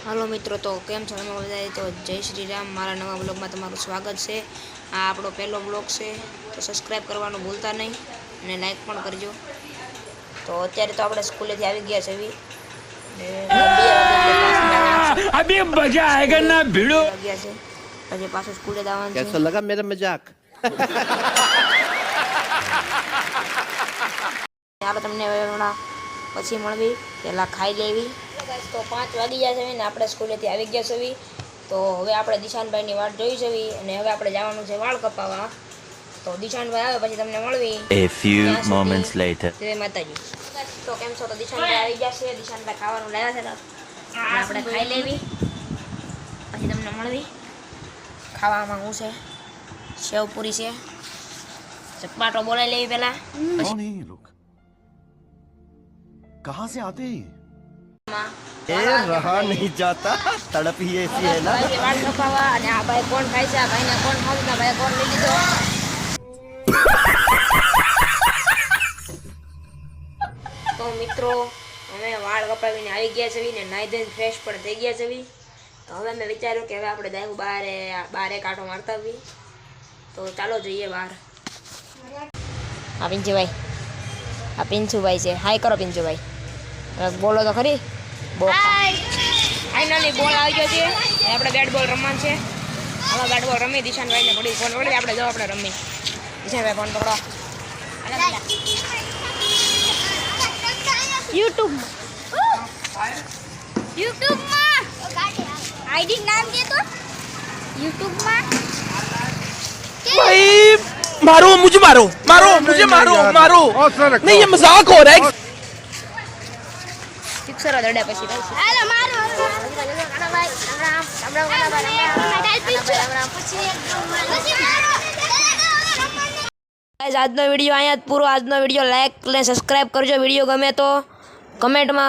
Hello मित्रों, तो केम छो તમે બધા? તો જય શ્રી રામ। મારા નવા બ્લોગમાં તમારું સ્વાગત છે। આ આપણો પહેલો બ્લોગ છે, તો સબસ્ક્રાઇબ કરવાનું ભૂલતા નહીં અને લાઈક પણ કરજો। તો અત્યારે તો આપણે સ્કૂલેથી આવી ગયા છે ને 2 વાગે अभी मजा आएगा ना भिड़ो। ગયા છે પછી પાછું સ્કૂલે જવાનું છે। कैसा लगा मेरा मजाक? આપણે તમને હમણાં પછી મળવી, પહેલાં ખાઈ લેવી। તો 5 વાગી ગયા છે ને આપણે સ્કૂલેથી આવી ગયા છે। તો હવે આપણે દિશાનભાઈની વાટ જોઈ છે અને હવે આપણે જવાનું છે વાળ કપાવવા। તો દિશાનભાઈ આવે પછી તમને મળવી। A few moments later. જય માતાજી। તો કેમ છો? તો દિશાનભાઈ આવી ગયા છે। દિશાનભાઈ ખાવાનું લાવ્યા છે, આપણે ખાઈ લેવી પછી તમને મળવી। ખાવામાં શું છે? સેવપુરી છે, ચપાટો બોલાવી લેવી પહેલાં। कौन है ये लोग? कहाँ से आते हैं? ये रहा नहीं जाता, तड़प ही ऐसी है ना। ભાઈ વાળ કપાવવા અને આ ભાઈ કોણ ખાય છે, આ ભાઈને કોણ ખાવું, ભાઈ કોણ લઈ લીધો। તો મિત્રો અમે વાળ કપાવીને આવી ગયા છે ને નાઈ ધોઈને ફ્રેશ પણ થઈ ગયા છે। તો હવે મેં વિચાર્યું કે હવે આપણે દાયું બારે કાંટો મારતા આવી। તો ચાલો જઈએ બહાર। આ પિંચુભાઈ, આ પિંચુભાઈ છે। હાય કરો પિંચુભાઈ, બોલો તો ખરી। ફાઇનલી બોલ આવી ગયો છે, આપણે બેટ બોલ રમવાનું છે। હવે બેટ બોલ રમી દિશાનભાઈને પડી ફોન પડી, આપણે જો આપણે રમી। દિશાનભાઈ ફોન પકડો। યુટ્યુબમાં આઈડી નામ દે તો યુટ્યુબમાં भाई मारो मुझे, मारो मारो मुझे, मारो मारो। नहीं, ये मजाक हो रहा है। સિક્સર દડે પછી હાલો મારો ભાઈ રામ પછી મારો આજનો વિડીયો અહીંયા જ પૂરો। આજનો વિડીયો લાઈક અને સબસ્ક્રાઇબ કરજો। વિડીયો ગમે તો કમેન્ટમાં